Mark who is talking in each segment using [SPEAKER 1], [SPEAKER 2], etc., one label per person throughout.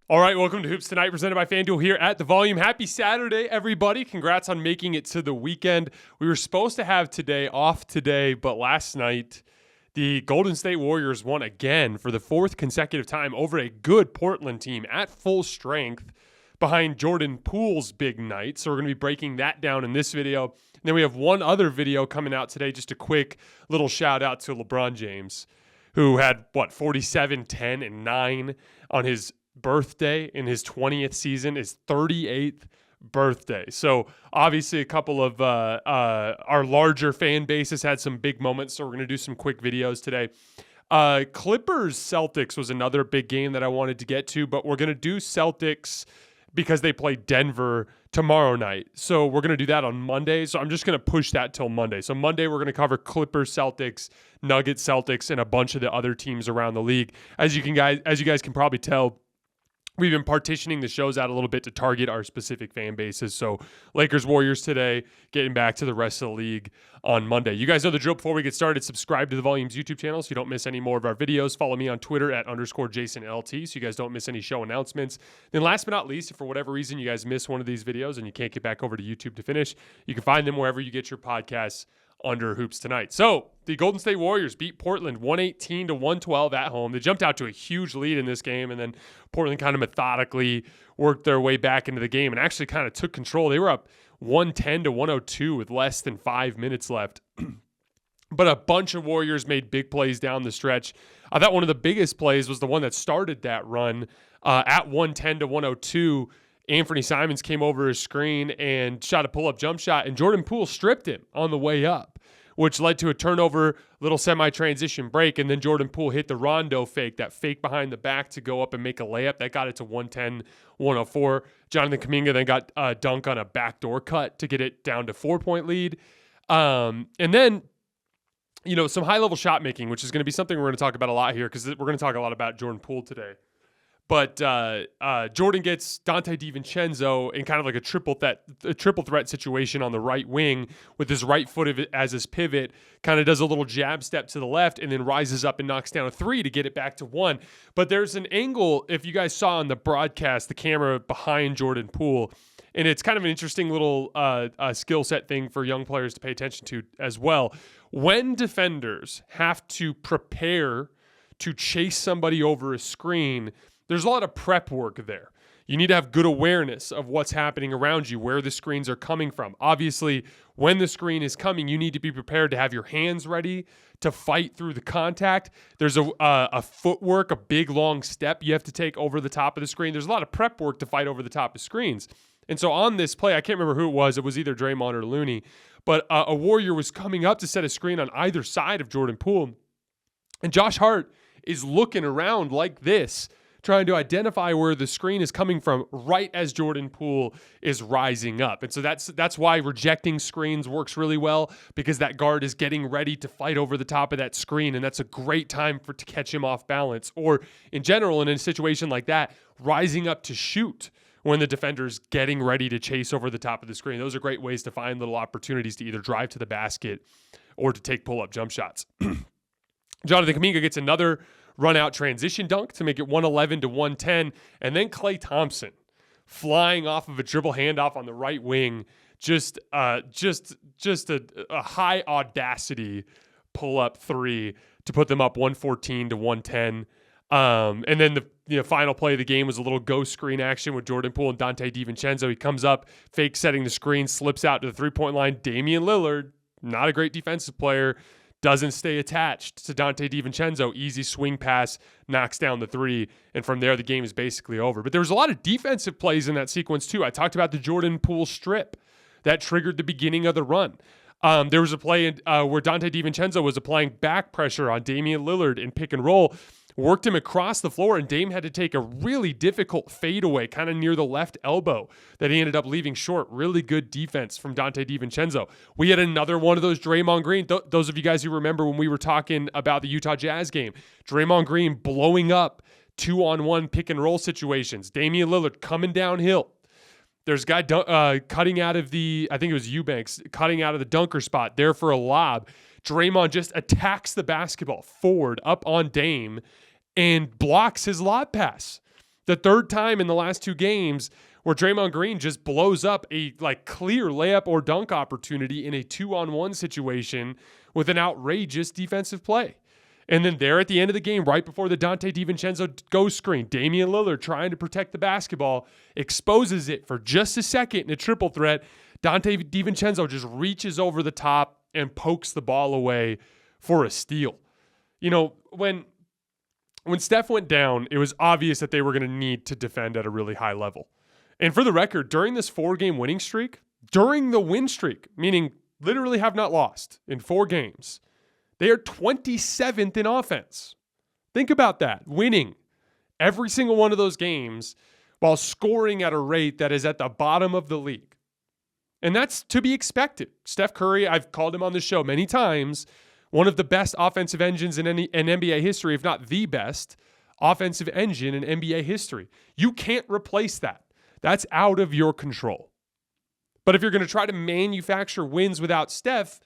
[SPEAKER 1] All right, welcome to Hoops Tonight, presented by FanDuel here at The Volume. Happy Saturday, everybody. Congrats on making it to the weekend. We were supposed to have today off today, but last night, the Golden State Warriors won again for the fourth consecutive time over a good Portland team at full strength behind Jordan Poole's big night. So we're going to be breaking that down in this video. And then we have one other video coming out today, just a quick little shout out to LeBron James, who had, 47, 10, and 9 on his birthday in his 20th season, his 38th birthday. So obviously a couple of our larger fan bases had some big moments, so we're going to do some quick videos today. Clippers Celtics was another big game that I wanted to get to, but we're going to do Celtics because they play Denver tomorrow night. So we're going to do that on Monday. So I'm just going to push that till Monday. So Monday we're going to cover Clippers Celtics, Nuggets Celtics, and a bunch of the other teams around the league. As you guys can probably tell, we've been partitioning the shows out a little bit to target our specific fan bases. So Lakers, Warriors today, getting back to the rest of the league on Monday. You guys know the drill. Before we get started, subscribe to the Volume's YouTube channel so you don't miss any more of our videos. Follow me on Twitter at _JasonLT so you guys don't miss any show announcements. Then last but not least, if for whatever reason you guys miss one of these videos and you can't get back over to YouTube to finish, you can find them wherever you get your podcasts under Hoops Tonight. So the Golden State Warriors beat Portland 118-112 at home. They jumped out to a huge lead in this game, and then Portland kind of methodically worked their way back into the game and actually kind of took control. They were up 110-102 with less than 5 minutes left. But a bunch of Warriors made big plays down the stretch. I thought one of the biggest plays was the one that started that run at 110-102. Anthony Simons came over his screen and shot a pull-up jump shot, and Jordan Poole stripped him on the way up, which led to a turnover, little semi-transition break, and then Jordan Poole hit the Rondo fake, that fake behind the back to go up and make a layup. That got it to 110-104. Jonathan Kuminga then got a dunk on a backdoor cut to get it down to 4-point lead. And then, some high-level shot making, which is going to be something we're going to talk about a lot here because we're going to talk a lot about Jordan Poole today. But Jordan gets Dante DiVincenzo in kind of like a triple threat situation on the right wing with his right foot as his pivot, kind of does a little jab step to the left and then rises up and knocks down a three to get it back to one. But there's an angle, if you guys saw on the broadcast, the camera behind Jordan Poole, and it's kind of an interesting little skill set thing for young players to pay attention to as well. When defenders have to prepare to chase somebody over a screen, there's a lot of prep work there. You need to have good awareness of what's happening around you, where the screens are coming from. Obviously, when the screen is coming, you need to be prepared to have your hands ready to fight through the contact. There's a footwork, a big, long step you have to take over the top of the screen. There's a lot of prep work to fight over the top of screens. And so on this play, I can't remember who it was. It was either Draymond or Looney. But a Warrior was coming up to set a screen on either side of Jordan Poole. And Josh Hart is looking around like this, trying to identify where the screen is coming from right as Jordan Poole is rising up. And so that's why rejecting screens works really well, because that guard is getting ready to fight over the top of that screen, and that's a great time to catch him off balance. Or in general, in a situation like that, rising up to shoot when the defender's getting ready to chase over the top of the screen. Those are great ways to find little opportunities to either drive to the basket or to take pull-up jump shots. Jonathan Kuminga gets another run-out transition dunk to make it 111-110, and then Klay Thompson flying off of a dribble handoff on the right wing, just a high audacity pull-up three to put them up 114-110. And then the final play of the game was a little ghost screen action with Jordan Poole and Dante DiVincenzo. He comes up, fake setting the screen, slips out to the three-point line. Damian Lillard, not a great defensive player, doesn't stay attached to Dante DiVincenzo. Easy swing pass, knocks down the three, and from there the game is basically over. But there was a lot of defensive plays in that sequence too. I talked about the Jordan Poole strip that triggered the beginning of the run. There was a play where Dante DiVincenzo was applying back pressure on Damian Lillard in pick and roll, worked him across the floor, and Dame had to take a really difficult fadeaway kind of near the left elbow that he ended up leaving short. Really good defense from Dante DiVincenzo. We had another one of those Draymond Green. Those of you guys who remember when we were talking about the Utah Jazz game, Draymond Green blowing up 2-on-1 pick and roll situations. Damian Lillard coming downhill. There's a guy cutting out of the, I think it was Eubanks, cutting out of the dunker spot there for a lob. Draymond just attacks the basketball forward up on Dame and blocks his lob pass. The third time in the last 2 games where Draymond Green just blows up a clear layup or dunk opportunity in a 2-on-1 situation with an outrageous defensive play. And then there at the end of the game, right before the Donte DiVincenzo ghost screen, Damian Lillard trying to protect the basketball, exposes it for just a second in a triple threat. Donte DiVincenzo just reaches over the top and pokes the ball away for a steal. When Steph went down, it was obvious that they were going to need to defend at a really high level. And for the record, during this 4-game winning streak, during the win streak, meaning literally have not lost in 4 games, they are 27th in offense. Think about that. Winning every single one of those games while scoring at a rate that is at the bottom of the league. And that's to be expected. Steph Curry, I've called him on the show many times, one of the best offensive engines in NBA history, if not the best offensive engine in NBA history. You can't replace that. That's out of your control. But if you're going to try to manufacture wins without Steph,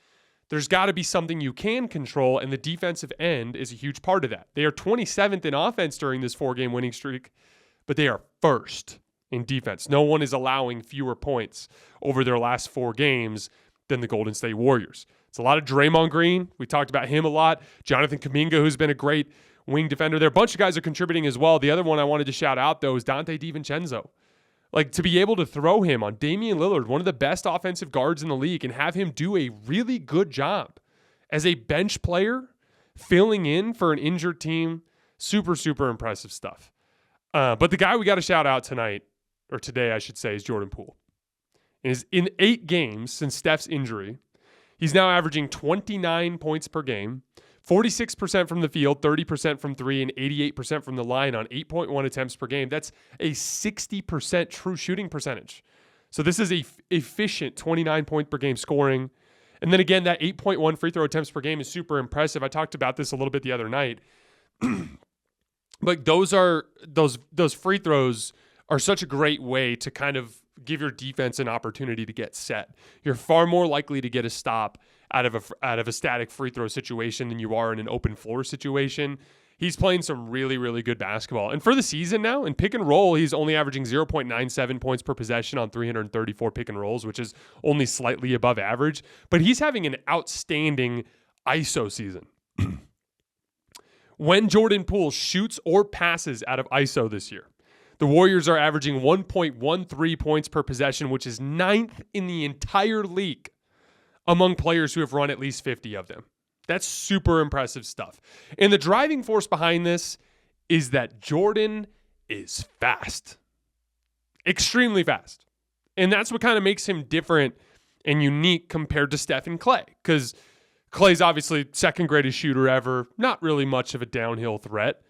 [SPEAKER 1] there's got to be something you can control, and the defensive end is a huge part of that. They are 27th in offense during this 4-game winning streak, but they are first in defense. No one is allowing fewer points over their last 4 games than the Golden State Warriors. It's a lot of Draymond Green. We talked about him a lot. Jonathan Kuminga, who's been a great wing defender there. A bunch of guys are contributing as well. The other one I wanted to shout out, though, is Donte DiVincenzo. To be able to throw him on Damian Lillard, one of the best offensive guards in the league, and have him do a really good job as a bench player, filling in for an injured team. Super, super impressive stuff. But the guy we got to shout out tonight, or today I should say, is Jordan Poole. In 8 games since Steph's injury, he's now averaging 29 points per game, 46% from the field, 30% from 3, and 88% from the line on 8.1 attempts per game. That's a 60% true shooting percentage. So this is a efficient 29 point per game scoring. And then again, that 8.1 free throw attempts per game is super impressive. I talked about this a little bit the other night. But those free throws are such a great way to kind of give your defense an opportunity to get set. You're far more likely to get a stop out of a static free throw situation than you are in an open floor situation. He's playing some really, really good basketball. And for the season now, in pick and roll, he's only averaging 0.97 points per possession on 334 pick and rolls, which is only slightly above average. But he's having an outstanding ISO season. When Jordan Poole shoots or passes out of ISO this year, the Warriors are averaging 1.13 points per possession, which is 9th in the entire league among players who have run at least 50 of them. That's super impressive stuff. And the driving force behind this is that Jordan is fast. Extremely fast. And that's what kind of makes him different and unique compared to Steph and Klay. Because Klay's obviously second greatest shooter ever. Not really much of a downhill threat.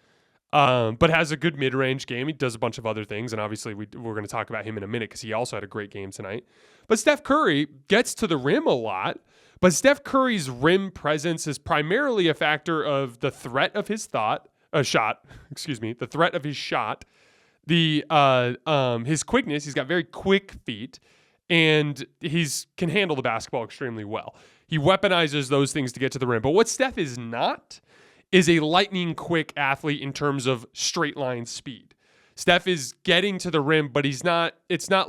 [SPEAKER 1] But has a good mid-range game. He does a bunch of other things, and obviously we're going to talk about him in a minute because he also had a great game tonight. But Steph Curry gets to the rim a lot, but Steph Curry's rim presence is primarily a factor of the threat of his shot, the threat of his shot, his quickness. He's got very quick feet, and can handle the basketball extremely well. He weaponizes those things to get to the rim. But what Steph is not is a lightning quick athlete in terms of straight line speed. Steph is getting to the rim, but it's not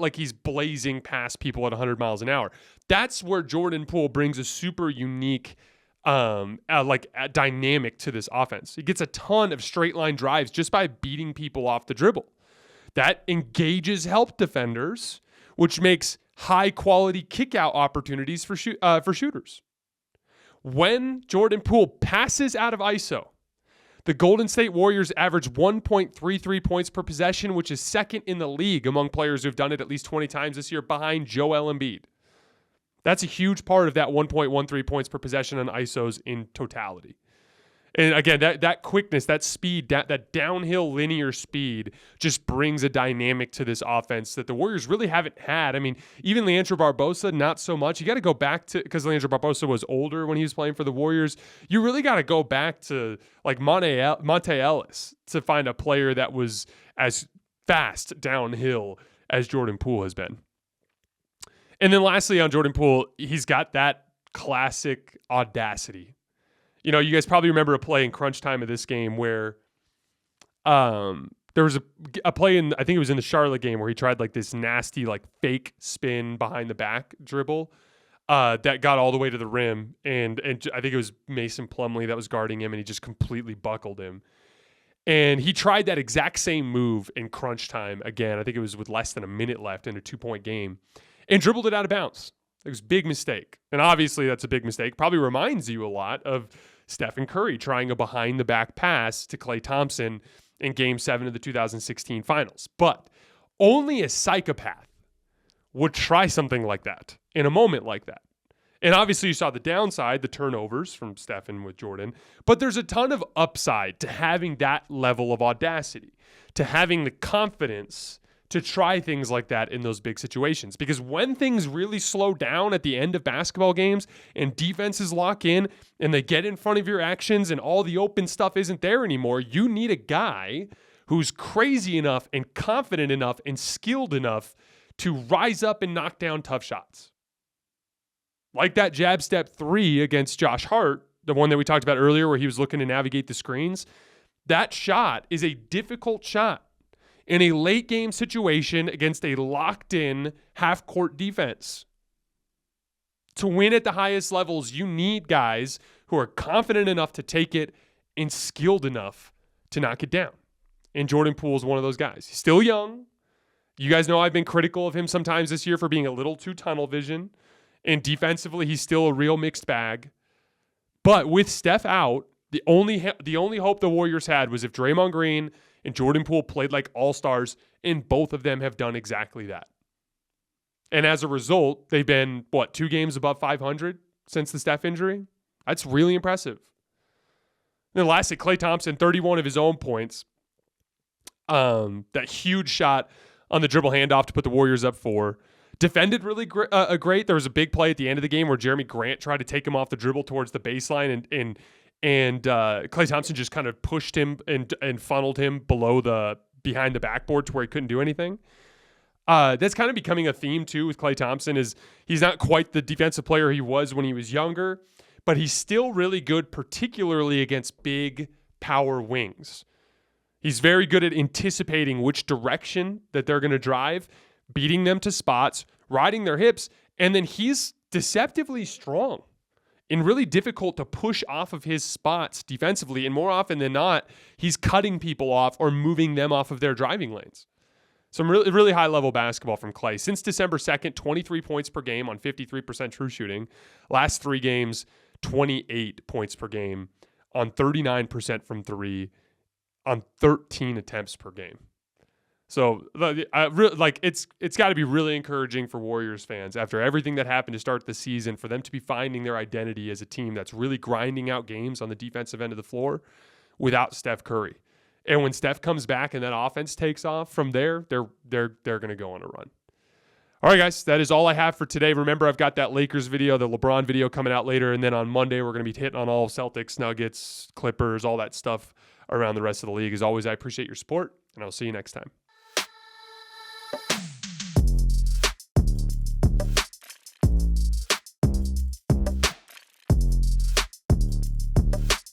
[SPEAKER 1] like he's blazing past people at 100 miles an hour. That's where Jordan Poole brings a super unique dynamic to this offense. He gets a ton of straight line drives just by beating people off the dribble. That engages help defenders, which makes high quality kick out opportunities for shooters. When Jordan Poole passes out of ISO, the Golden State Warriors average 1.33 points per possession, which is second in the league among players who've done it at least 20 times this year, behind Joel Embiid. That's a huge part of that 1.13 points per possession on ISOs in totality. And again, that quickness, that speed, that downhill linear speed just brings a dynamic to this offense that the Warriors really haven't had. I mean, even Leandro Barbosa, not so much. You got to go back to, because Leandro Barbosa was older when he was playing for the Warriors, you really got to go back to like Monte Ellis to find a player that was as fast downhill as Jordan Poole has been. And then lastly on Jordan Poole, he's got that classic audacity. You know, you guys probably remember a play in crunch time of this game where There was a play I think it was in the Charlotte game where he tried like this nasty like fake spin behind the back dribble that got all the way to the rim, and I think it was Mason Plumlee that was guarding him, and he just completely buckled him. And he tried that exact same move in crunch time again. I think it was with less than a minute left in a 2-point game, and dribbled it out of bounds. It was a big mistake. And obviously that's a big mistake. Probably reminds you a lot of Stephen Curry trying a behind-the-back pass to Klay Thompson in Game 7 of the 2016 Finals. But only a psychopath would try something like that in a moment like that. And obviously you saw the downside, the turnovers from Stephen with Jordan, but there's a ton of upside to having that level of audacity, to having the confidence to try things like that in those big situations. Because when things really slow down at the end of basketball games and defenses lock in and they get in front of your actions and all the open stuff isn't there anymore, you need a guy who's crazy enough and confident enough and skilled enough to rise up and knock down tough shots. Like that jab step 3 against Josh Hart, the one that we talked about earlier where he was looking to navigate the screens. That shot is a difficult shot in a late game situation against a locked in half court defense. To win at the highest levels, you need guys who are confident enough to take it and skilled enough to knock it down. And Jordan Poole is one of those guys. He's still young. You guys know I've been critical of him sometimes this year for being a little too tunnel vision. And defensively, he's still a real mixed bag. But with Steph out, the only hope the Warriors had was if Draymond Green and Jordan Poole played like all-stars, and both of them have done exactly that. And as a result, they've been, 2 games above 500 since the Steph injury? That's really impressive. And then lastly, Klay Thompson, 31 of his own points. That huge shot on the dribble handoff to put the Warriors up 4. Defended really great. There was a big play at the end of the game where Jeremy Grant tried to take him off the dribble towards the baseline, and Klay Thompson just kind of pushed him and funneled him behind the backboard to where he couldn't do anything. That's kind of becoming a theme too with Klay Thompson. Is he's not quite the defensive player he was when he was younger, but he's still really good, particularly against big power wings. He's very good at anticipating which direction that they're going to drive, beating them to spots, riding their hips, and then he's deceptively strong and really difficult to push off of his spots defensively. And more often than not, he's cutting people off or moving them off of their driving lanes. Some really, really high-level basketball from Klay. Since December 2nd, 23 points per game on 53% true shooting. Last 3 games, 28 points per game on 39% from 3 on 13 attempts per game. So it's got to be really encouraging for Warriors fans after everything that happened to start the season for them to be finding their identity as a team that's really grinding out games on the defensive end of the floor without Steph Curry. And when Steph comes back and that offense takes off from there, they're going to go on a run. All right, guys, that is all I have for today. Remember, I've got that Lakers video, the LeBron video coming out later, and then on Monday we're going to be hitting on all Celtics, Nuggets, Clippers, all that stuff around the rest of the league. As always, I appreciate your support, and I'll see you next time.